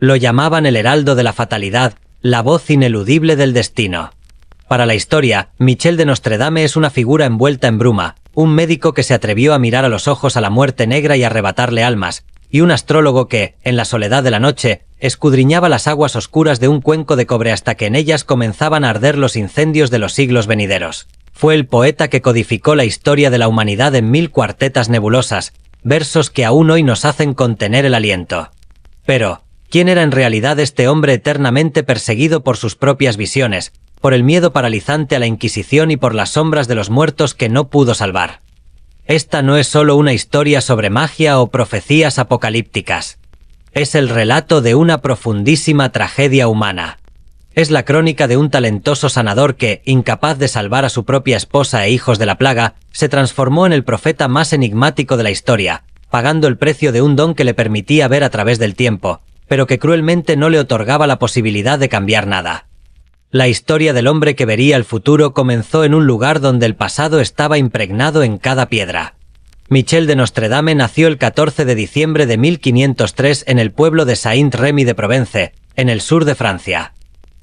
Lo llamaban el heraldo de la fatalidad, la voz ineludible del destino. Para la historia, Michel de Nostredame es una figura envuelta en bruma, un médico que se atrevió a mirar a los ojos a la muerte negra y arrebatarle almas, y un astrólogo que, en la soledad de la noche, escudriñaba las aguas oscuras de un cuenco de cobre hasta que en ellas comenzaban a arder los incendios de los siglos venideros. Fue el poeta que codificó la historia de la humanidad en 1000 cuartetas nebulosas, versos que aún hoy nos hacen contener el aliento. Pero, ¿quién era en realidad este hombre eternamente perseguido por sus propias visiones, por el miedo paralizante a la Inquisición y por las sombras de los muertos que no pudo salvar? Esta no es solo una historia sobre magia o profecías apocalípticas. Es el relato de una profundísima tragedia humana. Es la crónica de un talentoso sanador que, incapaz de salvar a su propia esposa e hijos de la plaga, se transformó en el profeta más enigmático de la historia, pagando el precio de un don que le permitía ver a través del tiempo, pero que cruelmente no le otorgaba la posibilidad de cambiar nada. La historia del hombre que vería el futuro comenzó en un lugar donde el pasado estaba impregnado en cada piedra. Michel de Nostredame nació el 14 de diciembre de 1503 en el pueblo de Saint-Rémy de Provence, en el sur de Francia.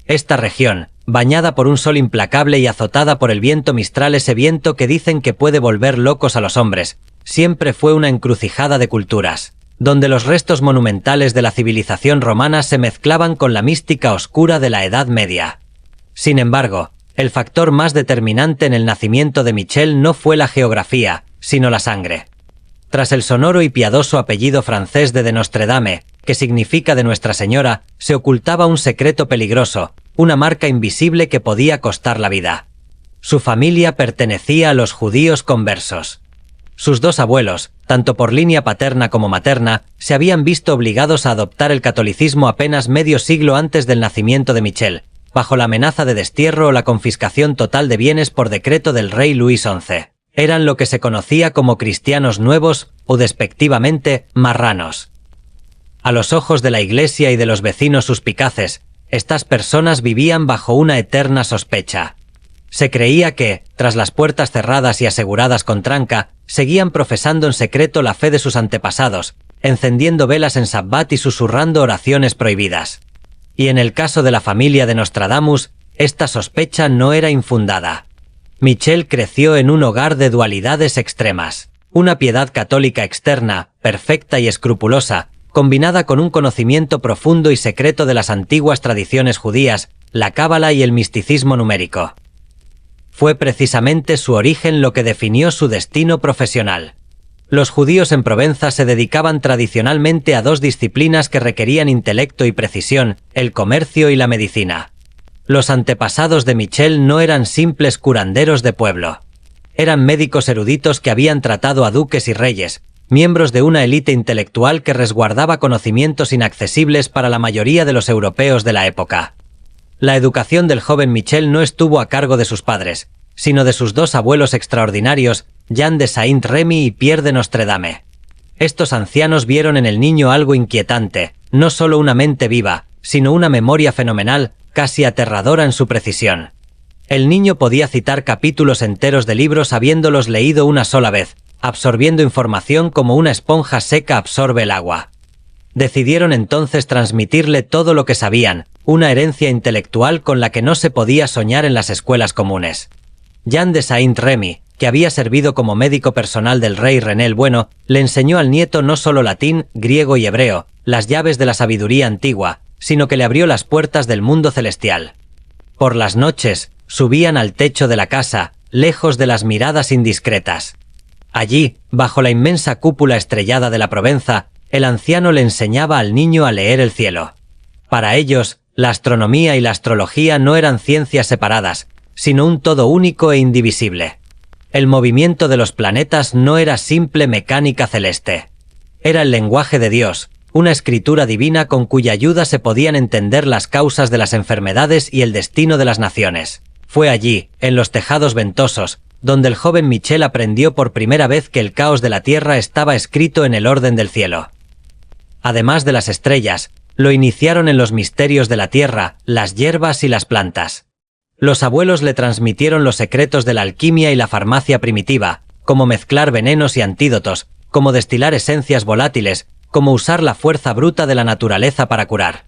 Esta región, bañada por un sol implacable y azotada por el viento mistral, ese viento que dicen que puede volver locos a los hombres, siempre fue una encrucijada de culturas, donde los restos monumentales de la civilización romana se mezclaban con la mística oscura de la Edad Media. Sin embargo, el factor más determinante en el nacimiento de Michel no fue la geografía, sino la sangre. Tras el sonoro y piadoso apellido francés de Nostredame, que significa de Nuestra Señora, se ocultaba un secreto peligroso, una marca invisible que podía costar la vida. Su familia pertenecía a los judíos conversos. Sus dos abuelos, tanto por línea paterna como materna, se habían visto obligados a adoptar el catolicismo apenas medio siglo antes del nacimiento de Michel, bajo la amenaza de destierro o la confiscación total de bienes por decreto del rey Luis XI. Eran lo que se conocía como cristianos nuevos, o despectivamente, marranos. A los ojos de la Iglesia y de los vecinos suspicaces, estas personas vivían bajo una eterna sospecha. Se creía que, tras las puertas cerradas y aseguradas con tranca, seguían profesando en secreto la fe de sus antepasados, encendiendo velas en Sabbat y susurrando oraciones prohibidas. Y en el caso de la familia de Nostradamus, esta sospecha no era infundada. Michel creció en un hogar de dualidades extremas. Una piedad católica externa, perfecta y escrupulosa, combinada con un conocimiento profundo y secreto de las antiguas tradiciones judías, la cábala y el misticismo numérico. Fue precisamente su origen lo que definió su destino profesional. Los judíos en Provenza se dedicaban tradicionalmente a dos disciplinas que requerían intelecto y precisión, el comercio y la medicina. Los antepasados de Michel no eran simples curanderos de pueblo. Eran médicos eruditos que habían tratado a duques y reyes, miembros de una élite intelectual que resguardaba conocimientos inaccesibles para la mayoría de los europeos de la época. La educación del joven Michel no estuvo a cargo de sus padres, sino de sus dos abuelos extraordinarios, Jean de Saint-Rémy y Pierre de Nostredame. Estos ancianos vieron en el niño algo inquietante, no solo una mente viva, sino una memoria fenomenal, casi aterradora en su precisión. El niño podía citar capítulos enteros de libros habiéndolos leído una sola vez, absorbiendo información como una esponja seca absorbe el agua. Decidieron entonces transmitirle todo lo que sabían, una herencia intelectual con la que no se podía soñar en las escuelas comunes. Jean de Saint-Rémy, que había servido como médico personal del rey René el Bueno, le enseñó al nieto no solo latín, griego y hebreo, las llaves de la sabiduría antigua, sino que le abrió las puertas del mundo celestial. Por las noches, subían al techo de la casa, lejos de las miradas indiscretas. Allí, bajo la inmensa cúpula estrellada de la Provenza, el anciano le enseñaba al niño a leer el cielo. Para ellos, la astronomía y la astrología no eran ciencias separadas, sino un todo único e indivisible. El movimiento de los planetas no era simple mecánica celeste. Era el lenguaje de Dios, una escritura divina con cuya ayuda se podían entender las causas de las enfermedades y el destino de las naciones. Fue allí, en los tejados ventosos, donde el joven Michel aprendió por primera vez que el caos de la Tierra estaba escrito en el orden del cielo. Además de las estrellas, lo iniciaron en los misterios de la tierra, las hierbas y las plantas. Los abuelos le transmitieron los secretos de la alquimia y la farmacia primitiva, cómo mezclar venenos y antídotos, cómo destilar esencias volátiles, cómo usar la fuerza bruta de la naturaleza para curar.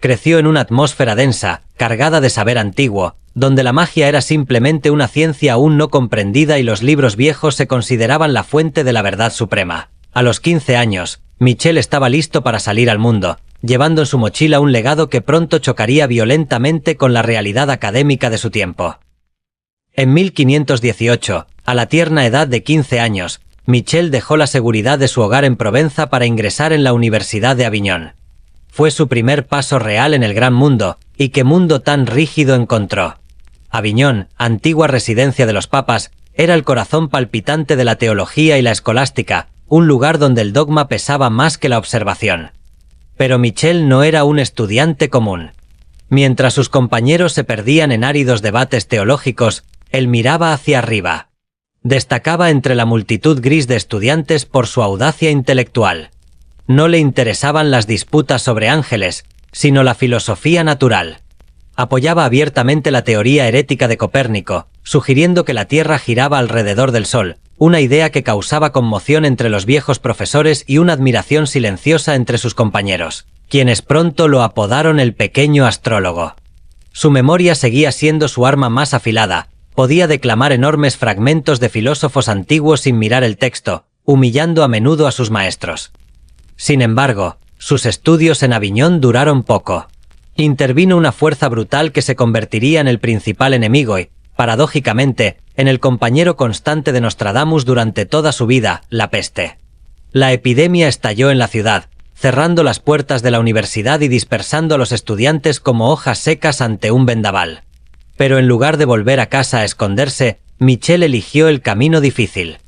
Creció en una atmósfera densa, cargada de saber antiguo, donde la magia era simplemente una ciencia aún no comprendida y los libros viejos se consideraban la fuente de la verdad suprema. A los 15 años, Michel estaba listo para salir al mundo, llevando en su mochila un legado que pronto chocaría violentamente con la realidad académica de su tiempo. En 1518, a la tierna edad de 15 años, Michel dejó la seguridad de su hogar en Provenza para ingresar en la Universidad de Aviñón. Fue su primer paso real en el gran mundo, y qué mundo tan rígido encontró. Aviñón, antigua residencia de los papas, era el corazón palpitante de la teología y la escolástica, un lugar donde el dogma pesaba más que la observación. Pero Michel no era un estudiante común. Mientras sus compañeros se perdían en áridos debates teológicos, él miraba hacia arriba. Destacaba entre la multitud gris de estudiantes por su audacia intelectual. No le interesaban las disputas sobre ángeles, sino la filosofía natural. Apoyaba abiertamente la teoría herética de Copérnico, sugiriendo que la Tierra giraba alrededor del Sol, una idea que causaba conmoción entre los viejos profesores y una admiración silenciosa entre sus compañeros, quienes pronto lo apodaron el pequeño astrólogo. Su memoria seguía siendo su arma más afilada, podía declamar enormes fragmentos de filósofos antiguos sin mirar el texto, humillando a menudo a sus maestros. Sin embargo, sus estudios en Aviñón duraron poco. Intervino una fuerza brutal que se convertiría en el principal enemigo y, paradójicamente, en el compañero constante de Nostradamus durante toda su vida, la peste. La epidemia estalló en la ciudad, cerrando las puertas de la universidad y dispersando a los estudiantes como hojas secas ante un vendaval. Pero en lugar de volver a casa a esconderse, Michel eligió el camino difícil.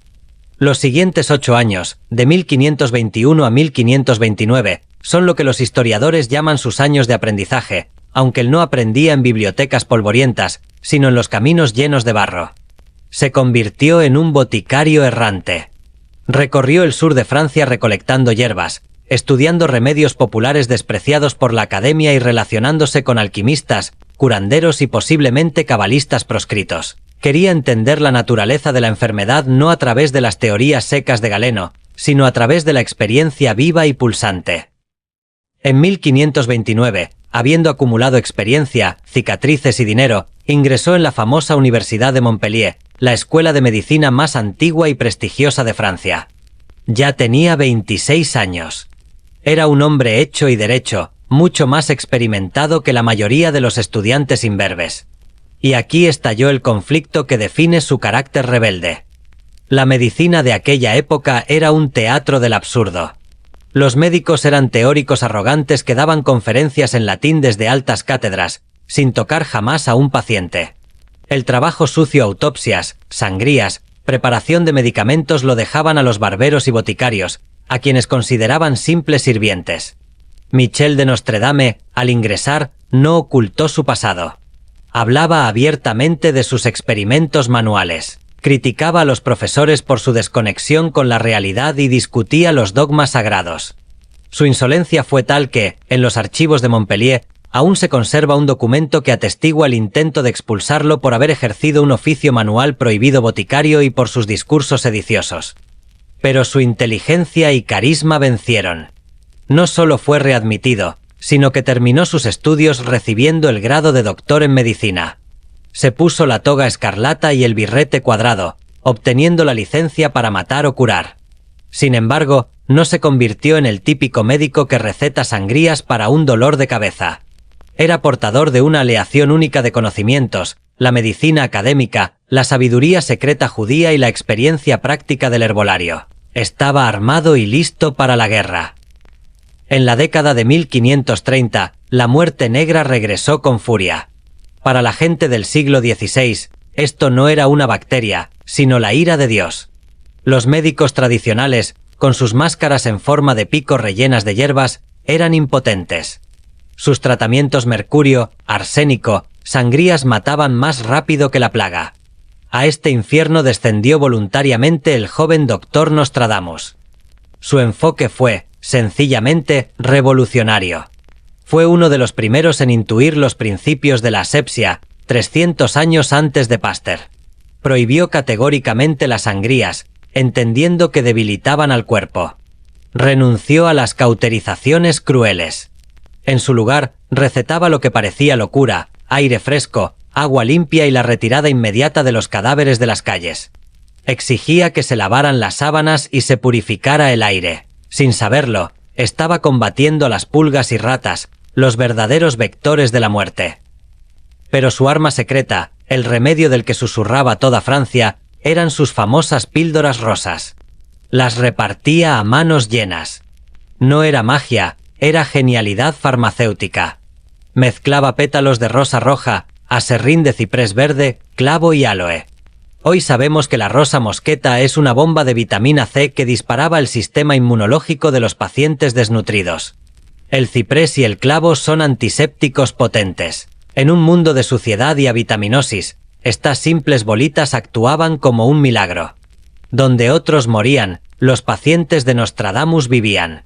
Los siguientes 8 años, de 1521 a 1529, son lo que los historiadores llaman sus años de aprendizaje, aunque él no aprendía en bibliotecas polvorientas, sino en los caminos llenos de barro. Se convirtió en un boticario errante. Recorrió el sur de Francia recolectando hierbas, estudiando remedios populares despreciados por la academia y relacionándose con alquimistas, curanderos y posiblemente cabalistas proscritos. Quería entender la naturaleza de la enfermedad no a través de las teorías secas de Galeno, sino a través de la experiencia viva y pulsante. En 1529, habiendo acumulado experiencia, cicatrices y dinero, ingresó en la famosa Universidad de Montpellier, la escuela de medicina más antigua y prestigiosa de Francia. Ya tenía 26 años. Era un hombre hecho y derecho, mucho más experimentado que la mayoría de los estudiantes imberbes. Y aquí estalló el conflicto que define su carácter rebelde. La medicina de aquella época era un teatro del absurdo. Los médicos eran teóricos arrogantes que daban conferencias en latín desde altas cátedras, sin tocar jamás a un paciente. El trabajo sucio, autopsias, sangrías, preparación de medicamentos lo dejaban a los barberos y boticarios, a quienes consideraban simples sirvientes. Michel de Nostredame, al ingresar, no ocultó su pasado. Hablaba abiertamente de sus experimentos manuales, criticaba a los profesores por su desconexión con la realidad y discutía los dogmas sagrados. Su insolencia fue tal que, en los archivos de Montpellier, aún se conserva un documento que atestigua el intento de expulsarlo por haber ejercido un oficio manual prohibido boticario y por sus discursos sediciosos. Pero su inteligencia y carisma vencieron. No solo fue readmitido, sino que terminó sus estudios recibiendo el grado de doctor en medicina. Se puso la toga escarlata y el birrete cuadrado, obteniendo la licencia para matar o curar. Sin embargo, no se convirtió en el típico médico que receta sangrías para un dolor de cabeza. Era portador de una aleación única de conocimientos, la medicina académica, la sabiduría secreta judía y la experiencia práctica del herbolario. Estaba armado y listo para la guerra. En la década de 1530, la muerte negra regresó con furia. Para la gente del siglo XVI, esto no era una bacteria, sino la ira de Dios. Los médicos tradicionales, con sus máscaras en forma de pico rellenas de hierbas, eran impotentes. Sus tratamientos mercurio, arsénico, sangrías mataban más rápido que la plaga. A este infierno descendió voluntariamente el joven doctor Nostradamus. Su enfoque fue, sencillamente, revolucionario. Fue uno de los primeros en intuir los principios de la asepsia, 300 años antes de Pasteur. Prohibió categóricamente las sangrías, entendiendo que debilitaban al cuerpo. Renunció a las cauterizaciones crueles. En su lugar, recetaba lo que parecía locura: aire fresco, agua limpia y la retirada inmediata de los cadáveres de las calles. Exigía que se lavaran las sábanas y se purificara el aire. Sin saberlo, estaba combatiendo las pulgas y ratas, los verdaderos vectores de la muerte. Pero su arma secreta, el remedio del que susurraba toda Francia, eran sus famosas píldoras rosas. Las repartía a manos llenas. No era magia, era genialidad farmacéutica. Mezclaba pétalos de rosa roja, aserrín de ciprés verde, clavo y áloe. Hoy sabemos que la rosa mosqueta es una bomba de vitamina C que disparaba el sistema inmunológico de los pacientes desnutridos. El ciprés y el clavo son antisépticos potentes. En un mundo de suciedad y avitaminosis, estas simples bolitas actuaban como un milagro. Donde otros morían, los pacientes de Nostradamus vivían.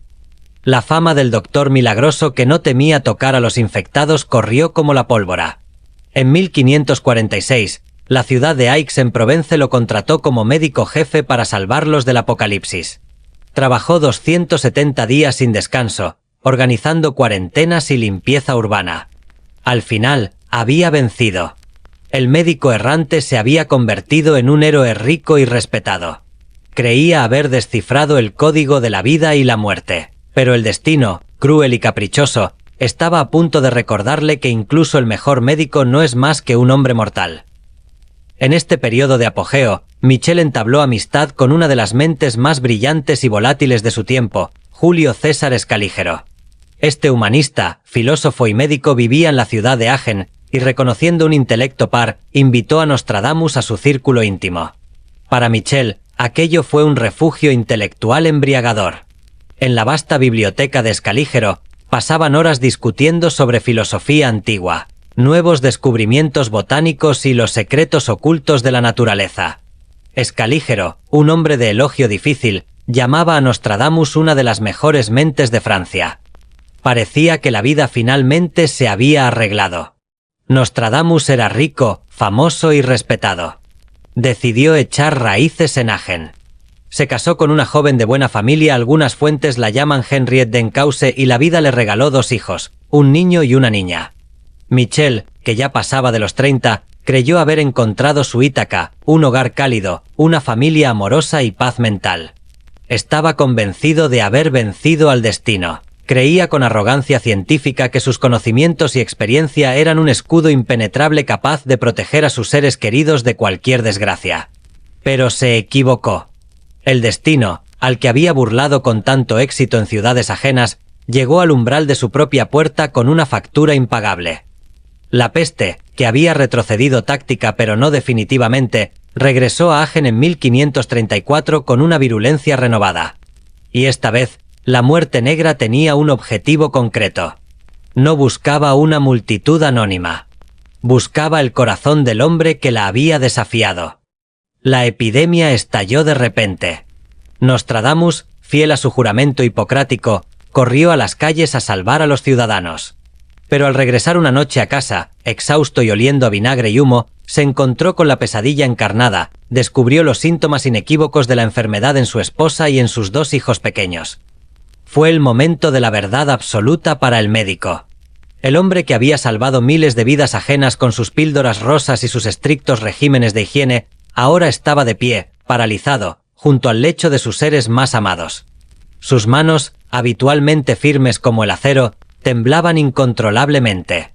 La fama del doctor milagroso que no temía tocar a los infectados corrió como la pólvora. En 1546, la ciudad de Aix en Provence lo contrató como médico jefe para salvarlos del apocalipsis. Trabajó 270 días sin descanso, organizando cuarentenas y limpieza urbana. Al final, había vencido. El médico errante se había convertido en un héroe rico y respetado. Creía haber descifrado el código de la vida y la muerte, pero el destino, cruel y caprichoso, estaba a punto de recordarle que incluso el mejor médico no es más que un hombre mortal. En este periodo de apogeo, Michel entabló amistad con una de las mentes más brillantes y volátiles de su tiempo, Julio César Escalígero. Este humanista, filósofo y médico vivía en la ciudad de Agen y, reconociendo un intelecto par, invitó a Nostradamus a su círculo íntimo. Para Michel, aquello fue un refugio intelectual embriagador. En la vasta biblioteca de Escalígero, pasaban horas discutiendo sobre filosofía antigua, nuevos descubrimientos botánicos y los secretos ocultos de la naturaleza. Escalígero, un hombre de elogio difícil, llamaba a Nostradamus una de las mejores mentes de Francia. Parecía que la vida finalmente se había arreglado. Nostradamus era rico, famoso y respetado. Decidió echar raíces en Agen. Se casó con una joven de buena familia, algunas fuentes la llaman Henriette d'Encausse, y la vida le regaló 2 hijos, un niño y una niña. Michel, que ya pasaba de los 30, creyó haber encontrado su Ítaca, un hogar cálido, una familia amorosa y paz mental. Estaba convencido de haber vencido al destino. Creía con arrogancia científica que sus conocimientos y experiencia eran un escudo impenetrable capaz de proteger a sus seres queridos de cualquier desgracia. Pero se equivocó. El destino, al que había burlado con tanto éxito en ciudades ajenas, llegó al umbral de su propia puerta con una factura impagable. La peste, que había retrocedido táctica pero no definitivamente, regresó a Agen en 1534 con una virulencia renovada. Y esta vez, la muerte negra tenía un objetivo concreto. No buscaba una multitud anónima. Buscaba el corazón del hombre que la había desafiado. La epidemia estalló de repente. Nostradamus, fiel a su juramento hipocrático, corrió a las calles a salvar a los ciudadanos. Pero al regresar una noche a casa, exhausto y oliendo a vinagre y humo, se encontró con la pesadilla encarnada, descubrió los síntomas inequívocos de la enfermedad en su esposa y en sus 2 hijos pequeños. Fue el momento de la verdad absoluta para el médico. El hombre que había salvado miles de vidas ajenas con sus píldoras rosas y sus estrictos regímenes de higiene, ahora estaba de pie, paralizado, junto al lecho de sus seres más amados. Sus manos, habitualmente firmes como el acero, temblaban incontrolablemente.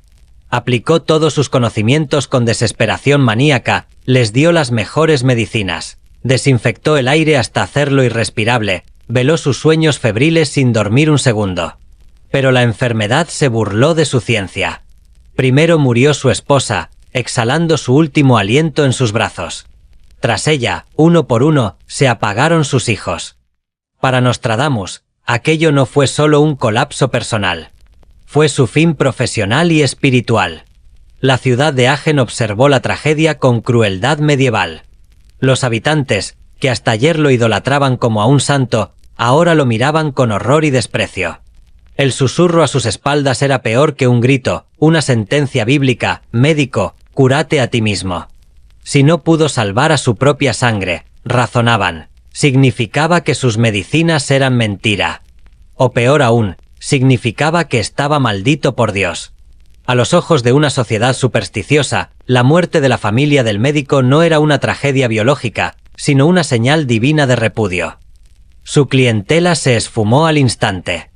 Aplicó todos sus conocimientos con desesperación maníaca, les dio las mejores medicinas, desinfectó el aire hasta hacerlo irrespirable, veló sus sueños febriles sin dormir un segundo. Pero la enfermedad se burló de su ciencia. Primero murió su esposa, exhalando su último aliento en sus brazos. Tras ella, uno por uno, se apagaron sus hijos. Para Nostradamus, aquello no fue solo un colapso personal. Fue su fin profesional y espiritual. La ciudad de Agen observó la tragedia con crueldad medieval. Los habitantes, que hasta ayer lo idolatraban como a un santo, ahora lo miraban con horror y desprecio. El susurro a sus espaldas era peor que un grito, una sentencia bíblica: médico, cúrate a ti mismo. Si no pudo salvar a su propia sangre, razonaban, significaba que sus medicinas eran mentira. O peor aún, significaba que estaba maldito por Dios. A los ojos de una sociedad supersticiosa, la muerte de la familia del médico no era una tragedia biológica, sino una señal divina de repudio. Su clientela se esfumó al instante.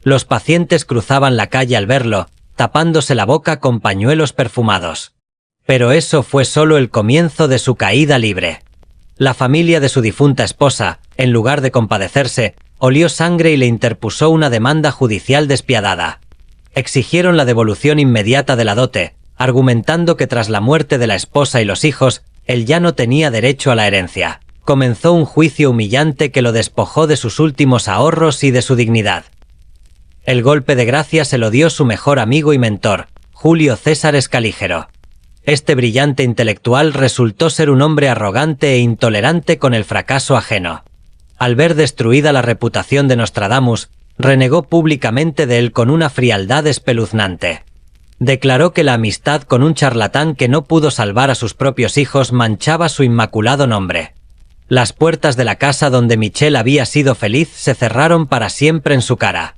Los pacientes cruzaban la calle al verlo, tapándose la boca con pañuelos perfumados. Pero eso fue solo el comienzo de su caída libre. La familia de su difunta esposa, en lugar de compadecerse, olió sangre y le interpuso una demanda judicial despiadada. Exigieron la devolución inmediata de la dote, argumentando que tras la muerte de la esposa y los hijos, él ya no tenía derecho a la herencia. Comenzó un juicio humillante que lo despojó de sus últimos ahorros y de su dignidad. El golpe de gracia se lo dio su mejor amigo y mentor, Julio César Escalígero. Este brillante intelectual resultó ser un hombre arrogante e intolerante con el fracaso ajeno. Al ver destruida la reputación de Nostradamus, renegó públicamente de él con una frialdad espeluznante. Declaró que la amistad con un charlatán que no pudo salvar a sus propios hijos manchaba su inmaculado nombre. Las puertas de la casa donde Michel había sido feliz se cerraron para siempre en su cara.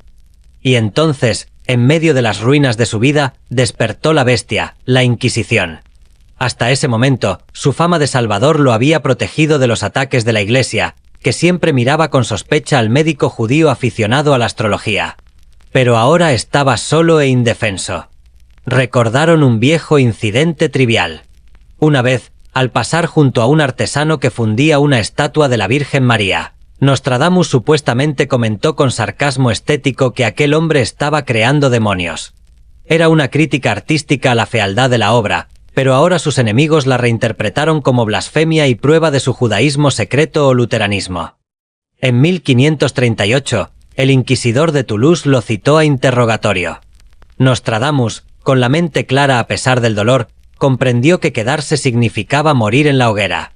Y entonces, en medio de las ruinas de su vida, despertó la bestia, la Inquisición. Hasta ese momento, su fama de salvador lo había protegido de los ataques de la Iglesia, que siempre miraba con sospecha al médico judío aficionado a la astrología. Pero ahora estaba solo e indefenso. Recordaron un viejo incidente trivial. Una vez, al pasar junto a un artesano que fundía una estatua de la Virgen María, Nostradamus supuestamente comentó con sarcasmo estético que aquel hombre estaba creando demonios. Era una crítica artística a la fealdad de la obra, pero ahora sus enemigos la reinterpretaron como blasfemia y prueba de su judaísmo secreto o luteranismo. En 1538, el inquisidor de Toulouse lo citó a interrogatorio. Nostradamus, con la mente clara a pesar del dolor, comprendió que quedarse significaba morir en la hoguera.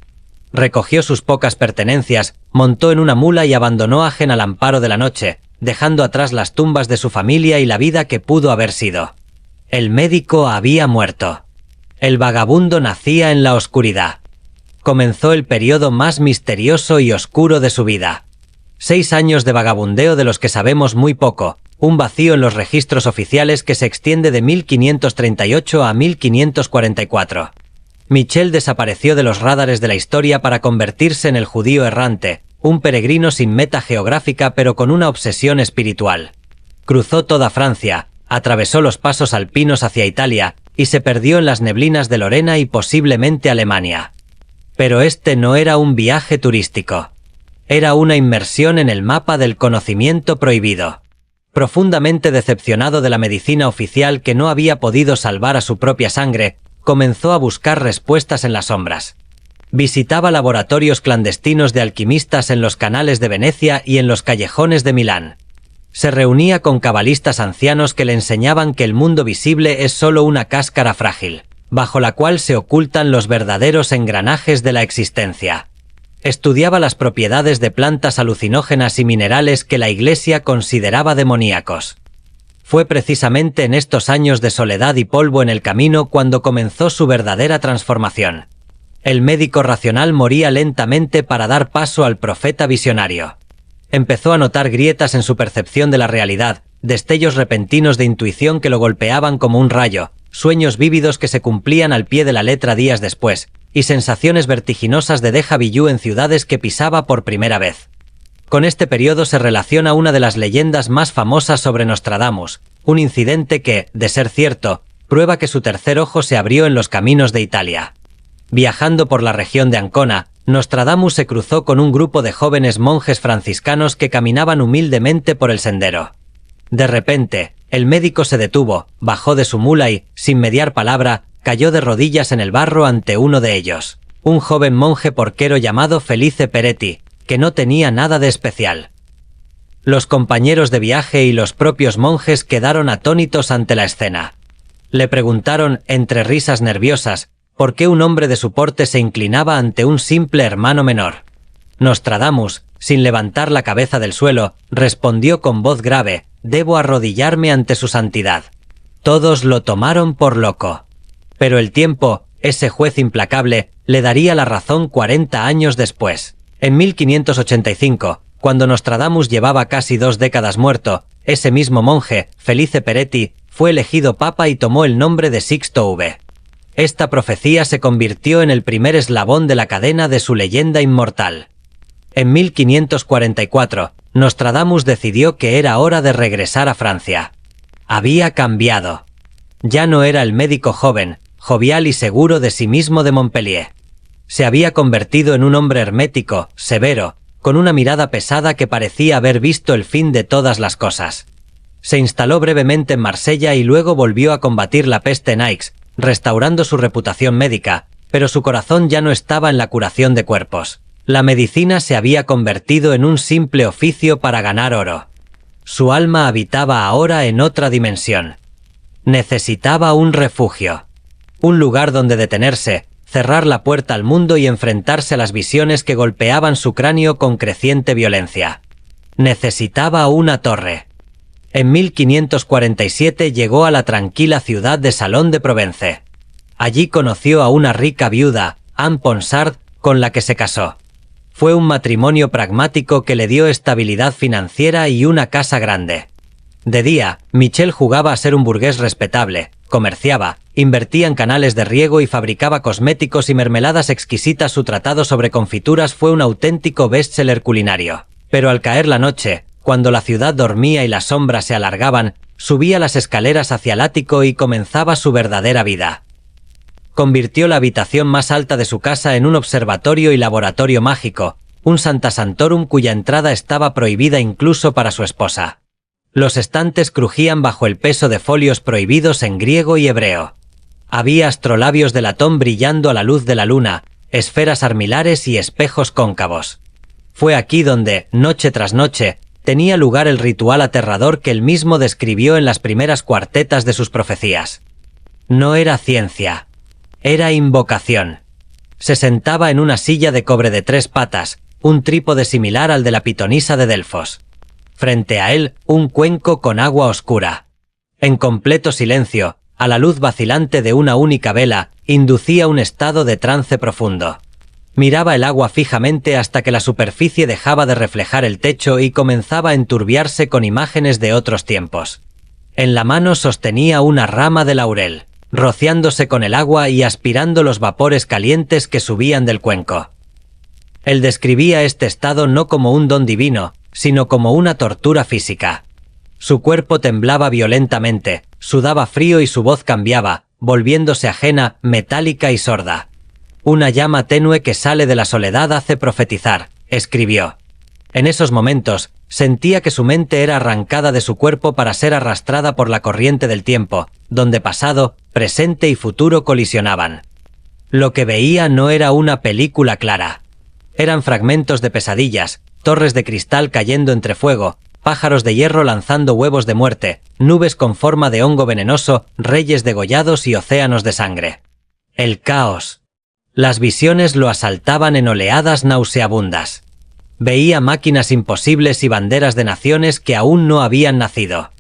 Recogió sus pocas pertenencias, montó en una mula y abandonó ajena al amparo de la noche, dejando atrás las tumbas de su familia y la vida que pudo haber sido. El médico había muerto. El vagabundo nacía en la oscuridad. Comenzó el periodo más misterioso y oscuro de su vida. 6 años de vagabundeo de los que sabemos muy poco, un vacío en los registros oficiales que se extiende de 1538 a 1544. Michel desapareció de los radares de la historia para convertirse en el judío errante, un peregrino sin meta geográfica pero con una obsesión espiritual. Cruzó toda Francia, atravesó los pasos alpinos hacia Italia y se perdió en las neblinas de Lorena y posiblemente Alemania. Pero este no era un viaje turístico. Era una inmersión en el mapa del conocimiento prohibido. Profundamente decepcionado de la medicina oficial que no había podido salvar a su propia sangre, comenzó a buscar respuestas en las sombras. Visitaba laboratorios clandestinos de alquimistas en los canales de Venecia y en los callejones de Milán. Se reunía con cabalistas ancianos que le enseñaban que el mundo visible es solo una cáscara frágil, bajo la cual se ocultan los verdaderos engranajes de la existencia. Estudiaba las propiedades de plantas alucinógenas y minerales que la Iglesia consideraba demoníacos. Fue precisamente en estos años de soledad y polvo en el camino cuando comenzó su verdadera transformación. El médico racional moría lentamente para dar paso al profeta visionario. Empezó a notar grietas en su percepción de la realidad, destellos repentinos de intuición que lo golpeaban como un rayo, sueños vívidos que se cumplían al pie de la letra días después, y sensaciones vertiginosas de déjà vu en ciudades que pisaba por primera vez. Con este periodo se relaciona una de las leyendas más famosas sobre Nostradamus, un incidente que, de ser cierto, prueba que su tercer ojo se abrió en los caminos de Italia. Viajando por la región de Ancona, Nostradamus se cruzó con un grupo de jóvenes monjes franciscanos que caminaban humildemente por el sendero. De repente, el médico se detuvo, bajó de su mula y, sin mediar palabra, cayó de rodillas en el barro ante uno de ellos, un joven monje porquero llamado Felice Peretti, que no tenía nada de especial. Los compañeros de viaje y los propios monjes quedaron atónitos ante la escena. Le preguntaron, entre risas nerviosas, por qué un hombre de su porte se inclinaba ante un simple hermano menor. Nostradamus, sin levantar la cabeza del suelo, respondió con voz grave: «Debo arrodillarme ante su santidad». Todos lo tomaron por loco. Pero el tiempo, ese juez implacable, le daría la razón 40 años después. En 1585, cuando Nostradamus llevaba casi 2 décadas muerto, ese mismo monje, Felice Peretti, fue elegido papa y tomó el nombre de Sixto V. Esta profecía se convirtió en el primer eslabón de la cadena de su leyenda inmortal. En 1544, Nostradamus decidió que era hora de regresar a Francia. Había cambiado. Ya no era el médico joven, jovial y seguro de sí mismo de Montpellier. Se había convertido en un hombre hermético, severo, con una mirada pesada que parecía haber visto el fin de todas las cosas. Se instaló brevemente en Marsella y luego volvió a combatir la peste en Aix, restaurando su reputación médica, pero su corazón ya no estaba en la curación de cuerpos. La medicina se había convertido en un simple oficio para ganar oro. Su alma habitaba ahora en otra dimensión. Necesitaba un refugio. Un lugar donde detenerse, cerrar la puerta al mundo y enfrentarse a las visiones que golpeaban su cráneo con creciente violencia. Necesitaba una torre. En 1547 llegó a la tranquila ciudad de Salon de Provence. Allí conoció a una rica viuda, Anne Ponsard, con la que se casó. Fue un matrimonio pragmático que le dio estabilidad financiera y una casa grande. De día, Michel jugaba a ser un burgués respetable, comerciaba, invertía en canales de riego y fabricaba cosméticos y mermeladas exquisitas. Su tratado sobre confituras fue un auténtico bestseller culinario. Pero al caer la noche, cuando la ciudad dormía y las sombras se alargaban, subía las escaleras hacia el ático y comenzaba su verdadera vida. Convirtió la habitación más alta de su casa en un observatorio y laboratorio mágico, un Santa Santorum cuya entrada estaba prohibida incluso para su esposa. Los estantes crujían bajo el peso de folios prohibidos en griego y hebreo. Había astrolabios de latón brillando a la luz de la luna, esferas armilares y espejos cóncavos. Fue aquí donde, noche tras noche, tenía lugar el ritual aterrador que él mismo describió en las primeras cuartetas de sus profecías. No era ciencia. Era invocación. Se sentaba en una silla de cobre de 3 patas, un trípode similar al de la pitonisa de Delfos. Frente a él, un cuenco con agua oscura. En completo silencio, a la luz vacilante de una única vela, inducía un estado de trance profundo. Miraba el agua fijamente hasta que la superficie dejaba de reflejar el techo y comenzaba a enturbiarse con imágenes de otros tiempos. En la mano sostenía una rama de laurel, rociándose con el agua y aspirando los vapores calientes que subían del cuenco. Él describía este estado no como un don divino, sino como una tortura física. Su cuerpo temblaba violentamente, sudaba frío y su voz cambiaba, volviéndose ajena, metálica y sorda. Una llama tenue que sale de la soledad hace profetizar, escribió. En esos momentos, sentía que su mente era arrancada de su cuerpo para ser arrastrada por la corriente del tiempo, donde pasado, presente y futuro colisionaban. Lo que veía no era una película clara. Eran fragmentos de pesadillas, torres de cristal cayendo entre fuego, pájaros de hierro lanzando huevos de muerte, nubes con forma de hongo venenoso, reyes degollados y océanos de sangre. El caos. Las visiones lo asaltaban en oleadas nauseabundas. Veía máquinas imposibles y banderas de naciones que aún no habían nacido.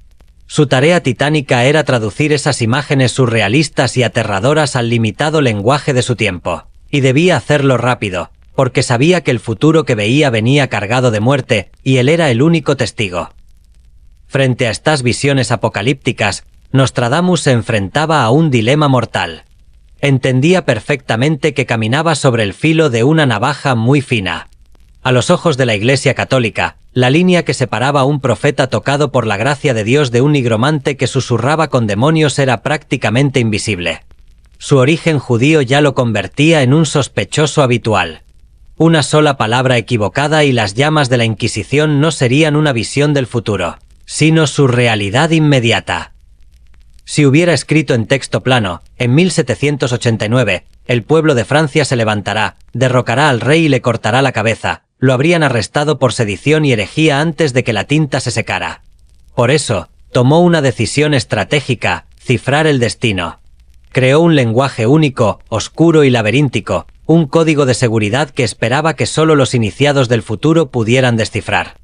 Su tarea titánica era traducir esas imágenes surrealistas y aterradoras al limitado lenguaje de su tiempo. Y debía hacerlo rápido, porque sabía que el futuro que veía venía cargado de muerte, y él era el único testigo. Frente a estas visiones apocalípticas, Nostradamus se enfrentaba a un dilema mortal. Entendía perfectamente que caminaba sobre el filo de una navaja muy fina. A los ojos de la Iglesia Católica, la línea que separaba a un profeta tocado por la gracia de Dios de un nigromante que susurraba con demonios era prácticamente invisible. Su origen judío ya lo convertía en un sospechoso habitual. Una sola palabra equivocada y las llamas de la Inquisición no serían una visión del futuro, sino su realidad inmediata. Si hubiera escrito en texto plano, en 1789, el pueblo de Francia se levantará, derrocará al rey y le cortará la cabeza, lo habrían arrestado por sedición y herejía antes de que la tinta se secara. Por eso, tomó una decisión estratégica: cifrar el destino. Creó un lenguaje único, oscuro y laberíntico, un código de seguridad que esperaba que solo los iniciados del futuro pudieran descifrar.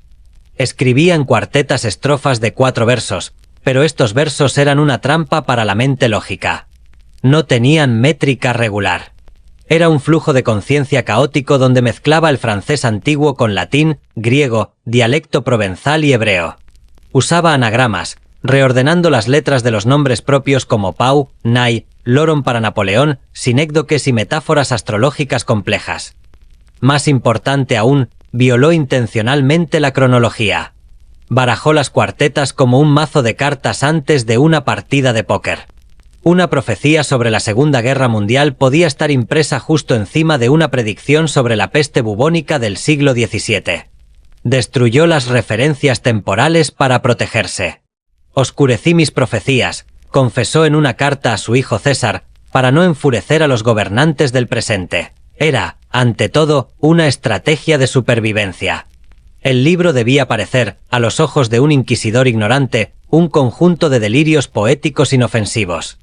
Escribía en cuartetas estrofas de 4 versos, pero estos versos eran una trampa para la mente lógica. No tenían métrica regular. Era un flujo de conciencia caótico donde mezclaba el francés antiguo con latín, griego, dialecto provenzal y hebreo. Usaba anagramas, reordenando las letras de los nombres propios como Pau, Nay, Loron para Napoleón, sinécdoques y metáforas astrológicas complejas. Más importante aún, violó intencionalmente la cronología. Barajó las cuartetas como un mazo de cartas antes de una partida de póker. Una profecía sobre la Segunda Guerra Mundial podía estar impresa justo encima de una predicción sobre la peste bubónica del siglo XVII. Destruyó las referencias temporales para protegerse. Oscurecí mis profecías, confesó en una carta a su hijo César, para no enfurecer a los gobernantes del presente. Era, ante todo, una estrategia de supervivencia. El libro debía parecer, a los ojos de un inquisidor ignorante, un conjunto de delirios poéticos inofensivos.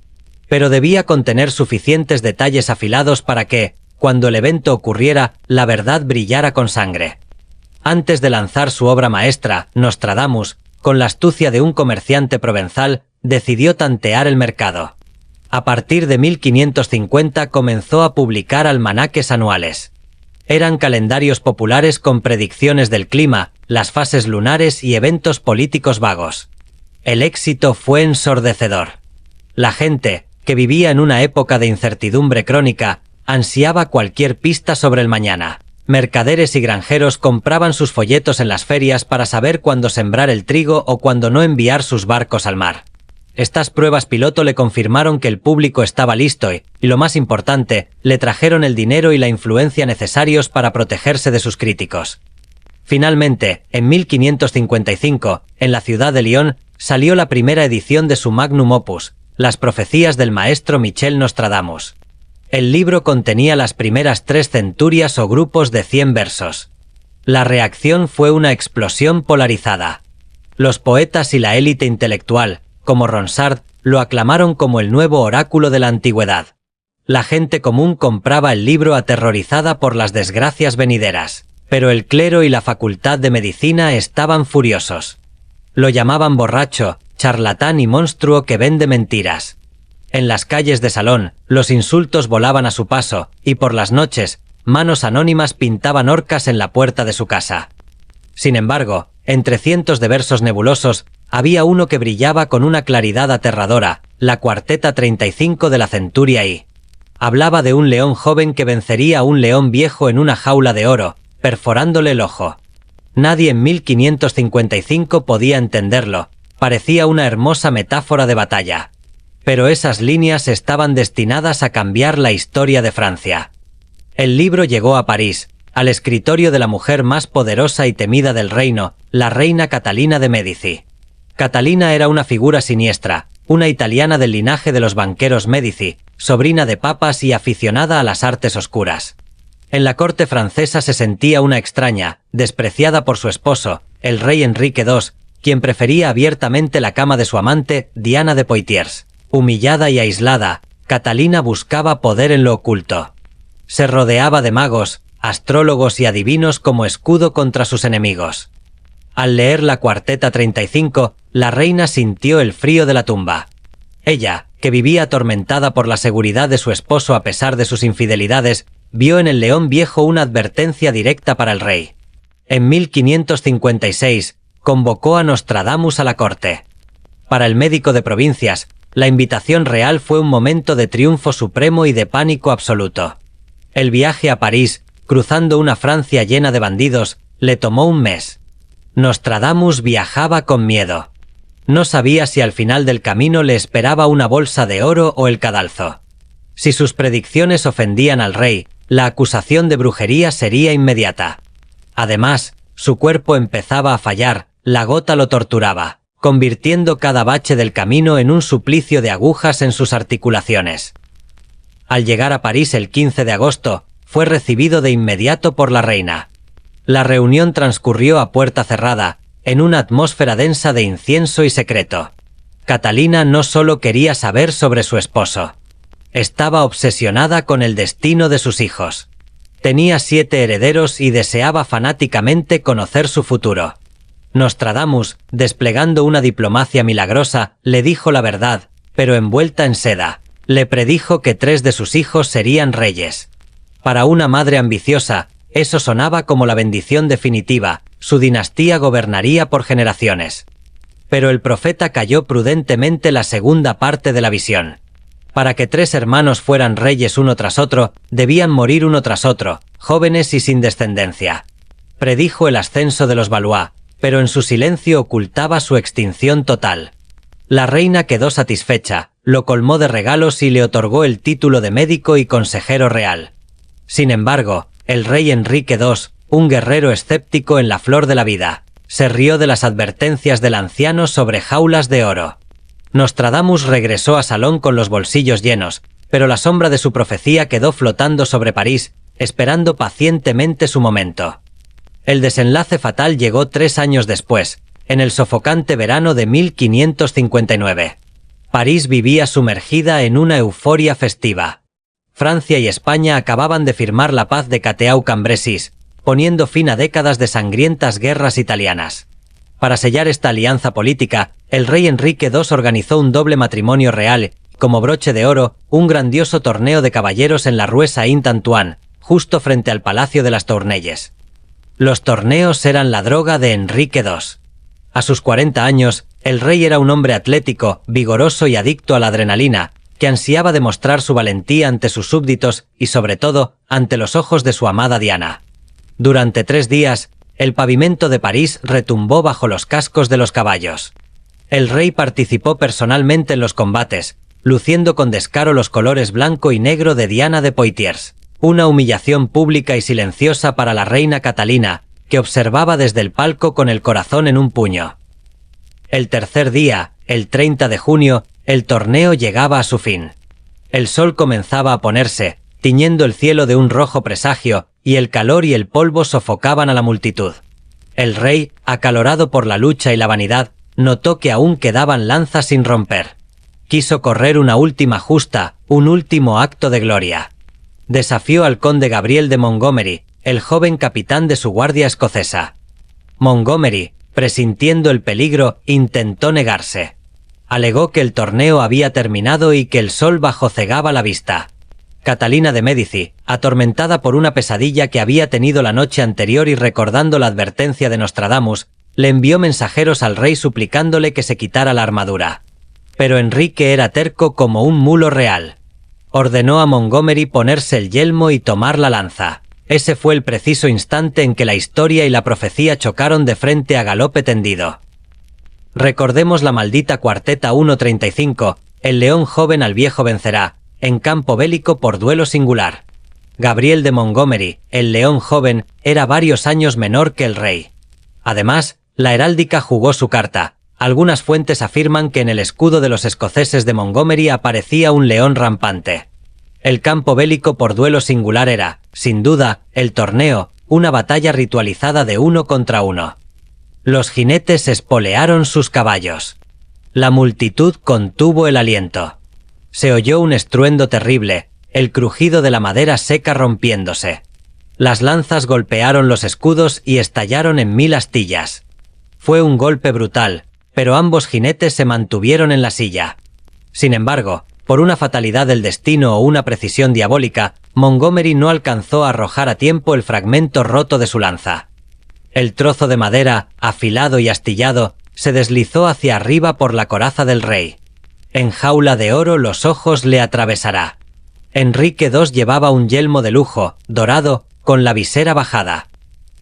Pero debía contener suficientes detalles afilados para que, cuando el evento ocurriera, la verdad brillara con sangre. Antes de lanzar su obra maestra, Nostradamus, con la astucia de un comerciante provenzal, decidió tantear el mercado. A partir de 1550 comenzó a publicar almanaques anuales. Eran calendarios populares con predicciones del clima, las fases lunares y eventos políticos vagos. El éxito fue ensordecedor. La gente, que vivía en una época de incertidumbre crónica, ansiaba cualquier pista sobre el mañana. Mercaderes y granjeros compraban sus folletos en las ferias para saber cuándo sembrar el trigo o cuándo no enviar sus barcos al mar. Estas pruebas piloto le confirmaron que el público estaba listo y, lo más importante, le trajeron el dinero y la influencia necesarios para protegerse de sus críticos. Finalmente, en 1555, en la ciudad de Lyon, salió la primera edición de su magnum opus, Las profecías del maestro Michel Nostradamus. El libro contenía las primeras 3 centurias o grupos de 100 versos. La reacción fue una explosión polarizada. Los poetas y la élite intelectual, como Ronsard, lo aclamaron como el nuevo oráculo de la antigüedad. La gente común compraba el libro aterrorizada por las desgracias venideras, pero el clero y la facultad de medicina estaban furiosos. Lo llamaban borracho, charlatán y monstruo que vende mentiras. En las calles de Salón, los insultos volaban a su paso, y por las noches, manos anónimas pintaban orcas en la puerta de su casa. Sin embargo, entre cientos de versos nebulosos, había uno que brillaba con una claridad aterradora, la cuarteta 35 de la Centuria I. Hablaba de un león joven que vencería a un león viejo en una jaula de oro, perforándole el ojo. Nadie en 1555 podía entenderlo, parecía una hermosa metáfora de batalla. Pero esas líneas estaban destinadas a cambiar la historia de Francia. El libro llegó a París, al escritorio de la mujer más poderosa y temida del reino, la reina Catalina de Médici. Catalina era una figura siniestra, una italiana del linaje de los banqueros Médici, sobrina de papas y aficionada a las artes oscuras. En la corte francesa se sentía una extraña, despreciada por su esposo, el rey Enrique II, quien prefería abiertamente la cama de su amante, Diana de Poitiers. Humillada y aislada, Catalina buscaba poder en lo oculto. Se rodeaba de magos, astrólogos y adivinos como escudo contra sus enemigos. Al leer la cuarteta 35, la reina sintió el frío de la tumba. Ella, que vivía atormentada por la seguridad de su esposo a pesar de sus infidelidades, vio en el león viejo una advertencia directa para el rey. En 1556, convocó a Nostradamus a la corte. Para el médico de provincias, la invitación real fue un momento de triunfo supremo y de pánico absoluto. El viaje a París, cruzando una Francia llena de bandidos, le tomó un mes. Nostradamus viajaba con miedo. No sabía si al final del camino le esperaba una bolsa de oro o el cadalso. Si sus predicciones ofendían al rey, la acusación de brujería sería inmediata. Además, su cuerpo empezaba a fallar, la gota lo torturaba, convirtiendo cada bache del camino en un suplicio de agujas en sus articulaciones. Al llegar a París el 15 de agosto, fue recibido de inmediato por la reina. La reunión transcurrió a puerta cerrada, en una atmósfera densa de incienso y secreto. Catalina no solo quería saber sobre su esposo. Estaba obsesionada con el destino de sus hijos. Tenía 7 herederos y deseaba fanáticamente conocer su futuro. Nostradamus, desplegando una diplomacia milagrosa, le dijo la verdad, pero envuelta en seda. Le predijo que 3 de sus hijos serían reyes. Para una madre ambiciosa, eso sonaba como la bendición definitiva, su dinastía gobernaría por generaciones. Pero el profeta calló prudentemente la segunda parte de la visión. Para que 3 hermanos fueran reyes uno tras otro, debían morir uno tras otro, jóvenes y sin descendencia. Predijo el ascenso de los Valois, pero en su silencio ocultaba su extinción total. La reina quedó satisfecha, lo colmó de regalos y le otorgó el título de médico y consejero real. Sin embargo, el rey Enrique II, un guerrero escéptico en la flor de la vida, se rió de las advertencias del anciano sobre jaulas de oro. Nostradamus regresó a Salón con los bolsillos llenos, pero la sombra de su profecía quedó flotando sobre París, esperando pacientemente su momento. El desenlace fatal llegó 3 años después, en el sofocante verano de 1559. París vivía sumergida en una euforia festiva. Francia y España acababan de firmar la paz de Cateau-Cambrésis, poniendo fin a décadas de sangrientas guerras italianas. Para sellar esta alianza política, el rey Enrique II organizó un doble matrimonio real y, como broche de oro, un grandioso torneo de caballeros en la Rue Saint-Antoine, justo frente al Palacio de las Tournelles. Los torneos eran la droga de Enrique II. A sus 40 años, el rey era un hombre atlético, vigoroso y adicto a la adrenalina, que ansiaba demostrar su valentía ante sus súbditos y, sobre todo, ante los ojos de su amada Diana. Durante 3 días, el pavimento de París retumbó bajo los cascos de los caballos. El rey participó personalmente en los combates, luciendo con descaro los colores blanco y negro de Diana de Poitiers, una humillación pública y silenciosa para la reina Catalina, que observaba desde el palco con el corazón en un puño. El tercer día, el 30 de junio, el torneo llegaba a su fin. El sol comenzaba a ponerse, tiñendo el cielo de un rojo presagio, y el calor y el polvo sofocaban a la multitud. El rey, acalorado por la lucha y la vanidad, notó que aún quedaban lanzas sin romper. Quiso correr una última justa, un último acto de gloria. Desafió al conde Gabriel de Montgomery, el joven capitán de su guardia escocesa. Montgomery, presintiendo el peligro, intentó negarse. Alegó que el torneo había terminado y que el sol bajo cegaba la vista. Catalina de Médici, atormentada por una pesadilla que había tenido la noche anterior y recordando la advertencia de Nostradamus, le envió mensajeros al rey suplicándole que se quitara la armadura. Pero Enrique era terco como un mulo real. Ordenó a Montgomery ponerse el yelmo y tomar la lanza. Ese fue el preciso instante en que la historia y la profecía chocaron de frente a galope tendido. Recordemos la maldita cuarteta 1:35, el león joven al viejo vencerá, en campo bélico por duelo singular. Gabriel de Montgomery, el león joven, era varios años menor que el rey. Además, la heráldica jugó su carta. Algunas fuentes afirman que en el escudo de los escoceses de Montgomery aparecía un león rampante. El campo bélico por duelo singular era, sin duda, el torneo, una batalla ritualizada de 1 contra 1. Los jinetes espolearon sus caballos. La multitud contuvo el aliento. Se oyó un estruendo terrible, el crujido de la madera seca rompiéndose. Las lanzas golpearon los escudos y estallaron en 1000 astillas. Fue un golpe brutal, pero ambos jinetes se mantuvieron en la silla. Sin embargo, por una fatalidad del destino o una precisión diabólica, Montgomery no alcanzó a arrojar a tiempo el fragmento roto de su lanza. El trozo de madera, afilado y astillado, se deslizó hacia arriba por la coraza del rey. En jaula de oro los ojos le atravesará. Enrique II llevaba un yelmo de lujo, dorado, con la visera bajada.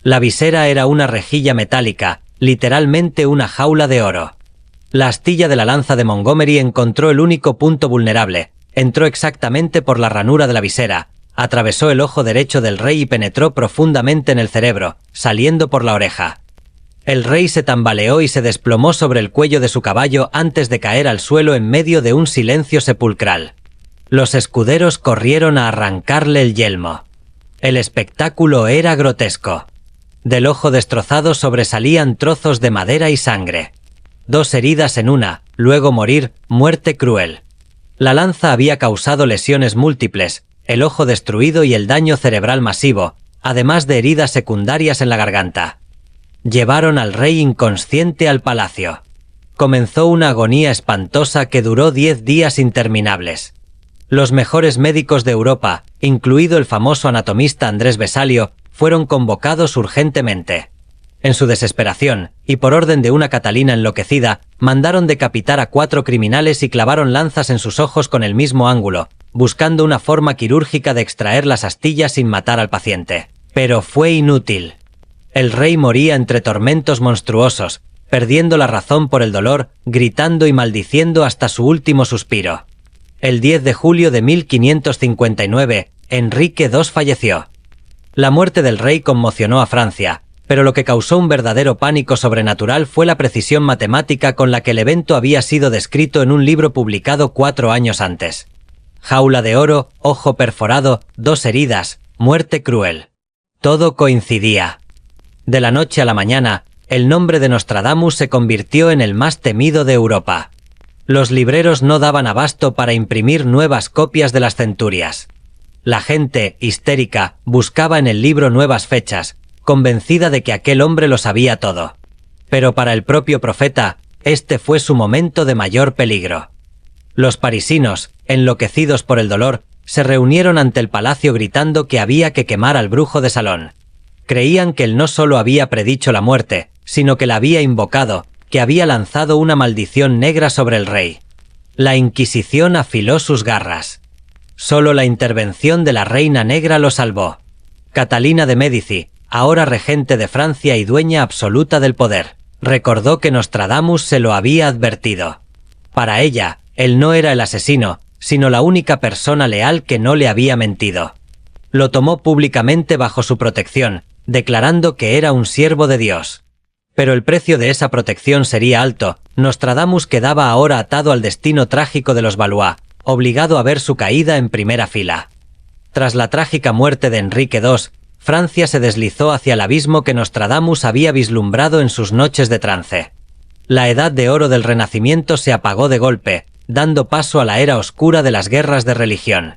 La visera era una rejilla metálica, literalmente una jaula de oro. La astilla de la lanza de Montgomery encontró el único punto vulnerable, entró exactamente por la ranura de la visera, atravesó el ojo derecho del rey y penetró profundamente en el cerebro, saliendo por la oreja. El rey se tambaleó y se desplomó sobre el cuello de su caballo antes de caer al suelo en medio de un silencio sepulcral. Los escuderos corrieron a arrancarle el yelmo. El espectáculo era grotesco. Del ojo destrozado sobresalían trozos de madera y sangre. 2 heridas en una, luego morir, muerte cruel. La lanza había causado lesiones múltiples, el ojo destruido y el daño cerebral masivo, además de heridas secundarias en la garganta. Llevaron al rey inconsciente al palacio. Comenzó una agonía espantosa que duró 10 días interminables. Los mejores médicos de Europa, incluido el famoso anatomista Andrés Vesalio, fueron convocados urgentemente. En su desesperación, y por orden de una Catalina enloquecida, mandaron decapitar a 4 criminales y clavaron lanzas en sus ojos con el mismo ángulo, buscando una forma quirúrgica de extraer las astillas sin matar al paciente. Pero fue inútil. El rey moría entre tormentos monstruosos, perdiendo la razón por el dolor, gritando y maldiciendo hasta su último suspiro. El 10 de julio de 1559, Enrique II falleció. La muerte del rey conmocionó a Francia, pero lo que causó un verdadero pánico sobrenatural fue la precisión matemática con la que el evento había sido descrito en un libro publicado 4 años antes. Jaula de oro, ojo perforado, 2 heridas, muerte cruel. Todo coincidía. De la noche a la mañana, el nombre de Nostradamus se convirtió en el más temido de Europa. Los libreros no daban abasto para imprimir nuevas copias de las centurias. La gente, histérica, buscaba en el libro nuevas fechas, convencida de que aquel hombre lo sabía todo. Pero para el propio profeta, este fue su momento de mayor peligro. Los parisinos, enloquecidos por el dolor, se reunieron ante el palacio gritando que había que quemar al brujo de Salón. Creían que él no solo había predicho la muerte, sino que la había invocado, que había lanzado una maldición negra sobre el rey. La Inquisición afiló sus garras. Solo la intervención de la Reina Negra lo salvó. Catalina de Médici, ahora regente de Francia y dueña absoluta del poder, recordó que Nostradamus se lo había advertido. Para ella, él no era el asesino, sino la única persona leal que no le había mentido. Lo tomó públicamente bajo su protección, declarando que era un siervo de Dios. Pero el precio de esa protección sería alto. Nostradamus quedaba ahora atado al destino trágico de los Valois, obligado a ver su caída en primera fila. Tras la trágica muerte de Enrique II, Francia se deslizó hacia el abismo que Nostradamus había vislumbrado en sus noches de trance. La edad de oro del Renacimiento se apagó de golpe, dando paso a la era oscura de las guerras de religión.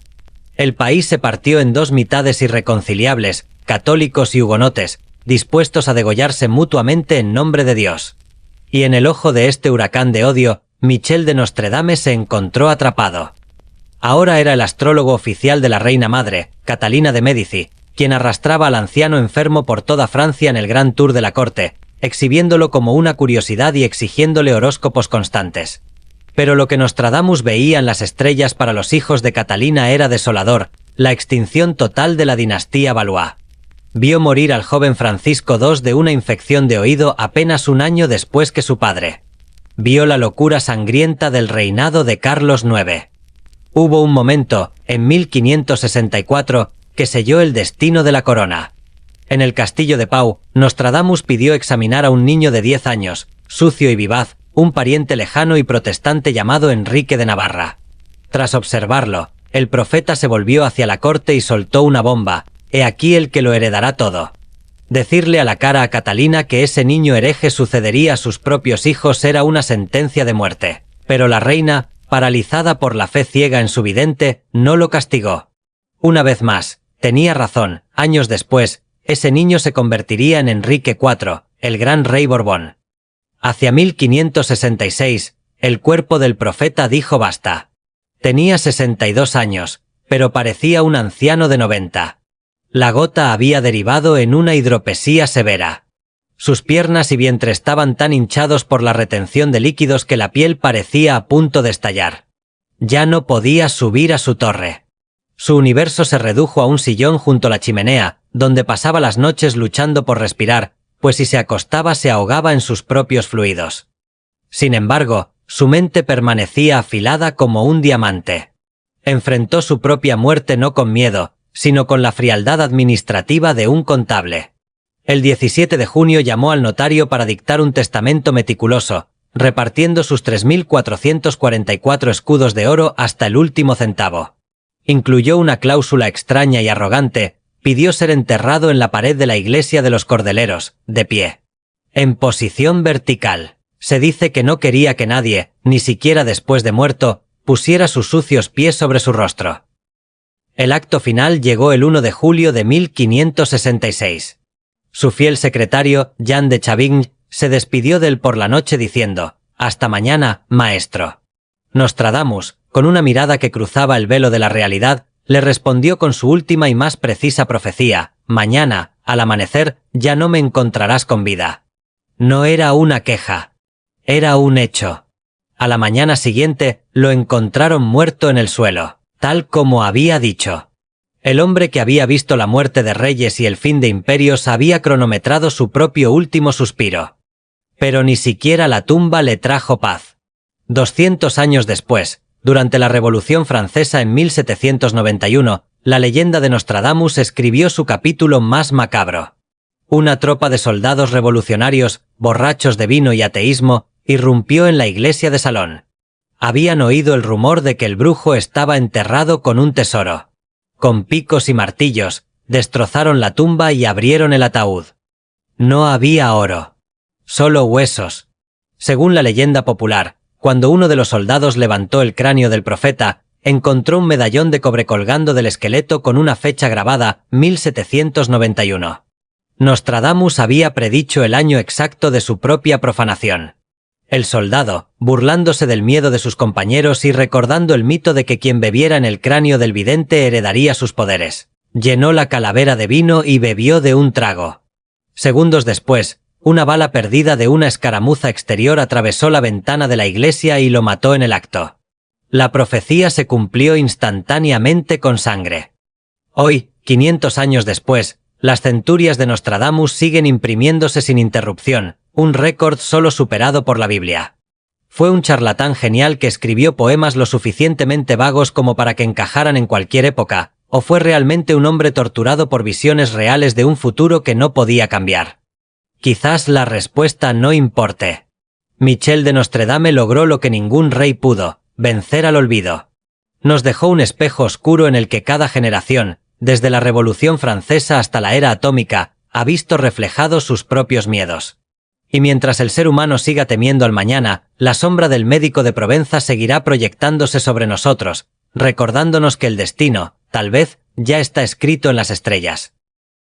El país se partió en 2 mitades irreconciliables, católicos y hugonotes, dispuestos a degollarse mutuamente en nombre de Dios. Y en el ojo de este huracán de odio, Michel de Nostredame se encontró atrapado. Ahora era el astrólogo oficial de la reina madre, Catalina de Médici, quien arrastraba al anciano enfermo por toda Francia en el gran tour de la corte, exhibiéndolo como una curiosidad y exigiéndole horóscopos constantes. Pero lo que Nostradamus veía en las estrellas para los hijos de Catalina era desolador, la extinción total de la dinastía Valois. Vio morir al joven Francisco II de una infección de oído apenas un año después que su padre. Vio la locura sangrienta del reinado de Carlos IX. Hubo un momento, en 1564, que selló el destino de la corona. En el castillo de Pau, Nostradamus pidió examinar a un niño de 10 años, sucio y vivaz, un pariente lejano y protestante llamado Enrique de Navarra. Tras observarlo, el profeta se volvió hacia la corte y soltó una bomba: «He aquí el que lo heredará todo». Decirle a la cara a Catalina que ese niño hereje sucedería a sus propios hijos era una sentencia de muerte. Pero la reina, paralizada por la fe ciega en su vidente, no lo castigó. Una vez más, tenía razón, años después, ese niño se convertiría en Enrique IV, el gran rey Borbón. Hacia 1566, el cuerpo del profeta dijo basta. Tenía 62 años, pero parecía un anciano de 90. La gota había derivado en una hidropesía severa. Sus piernas y vientre estaban tan hinchados por la retención de líquidos que la piel parecía a punto de estallar. Ya no podía subir a su torre. Su universo se redujo a un sillón junto a la chimenea, donde pasaba las noches luchando por respirar, pues si se acostaba se ahogaba en sus propios fluidos. Sin embargo, su mente permanecía afilada como un diamante. Enfrentó su propia muerte no con miedo, sino con la frialdad administrativa de un contable. El 17 de junio llamó al notario para dictar un testamento meticuloso, repartiendo sus 3.444 escudos de oro hasta el último centavo. Incluyó una cláusula extraña y arrogante: pidió ser enterrado en la pared de la iglesia de los Cordeleros, de pie. En posición vertical. Se dice que no quería que nadie, ni siquiera después de muerto, pusiera sus sucios pies sobre su rostro. El acto final llegó el 1 de julio de 1566. Su fiel secretario, Jean de Chavigny, se despidió de él por la noche diciendo: «Hasta mañana, maestro». Nostradamus, con una mirada que cruzaba el velo de la realidad, le respondió con su última y más precisa profecía: mañana, al amanecer, ya no me encontrarás con vida. No era una queja. Era un hecho. A la mañana siguiente, lo encontraron muerto en el suelo, tal como había dicho. El hombre que había visto la muerte de reyes y el fin de imperios había cronometrado su propio último suspiro. Pero ni siquiera la tumba le trajo paz. 200 años después, durante la Revolución Francesa en 1791, la leyenda de Nostradamus escribió su capítulo más macabro. Una tropa de soldados revolucionarios, borrachos de vino y ateísmo, irrumpió en la iglesia de Salón. Habían oído el rumor de que el brujo estaba enterrado con un tesoro. Con picos y martillos, destrozaron la tumba y abrieron el ataúd. No había oro. Solo huesos. Según la leyenda popular, cuando uno de los soldados levantó el cráneo del profeta, encontró un medallón de cobre colgando del esqueleto con una fecha grabada, 1791. Nostradamus había predicho el año exacto de su propia profanación. El soldado, burlándose del miedo de sus compañeros y recordando el mito de que quien bebiera en el cráneo del vidente heredaría sus poderes, llenó la calavera de vino y bebió de un trago. Segundos después, una bala perdida de una escaramuza exterior atravesó la ventana de la iglesia y lo mató en el acto. La profecía se cumplió instantáneamente con sangre. Hoy, 500 años después, las centurias de Nostradamus siguen imprimiéndose sin interrupción, un récord solo superado por la Biblia. Fue un charlatán genial que escribió poemas lo suficientemente vagos como para que encajaran en cualquier época, o fue realmente un hombre torturado por visiones reales de un futuro que no podía cambiar. Quizás la respuesta no importe. Michel de Nostredame logró lo que ningún rey pudo, vencer al olvido. Nos dejó un espejo oscuro en el que cada generación, desde la Revolución Francesa hasta la era atómica, ha visto reflejados sus propios miedos. Y mientras el ser humano siga temiendo al mañana, la sombra del médico de Provenza seguirá proyectándose sobre nosotros, recordándonos que el destino, tal vez, ya está escrito en las estrellas.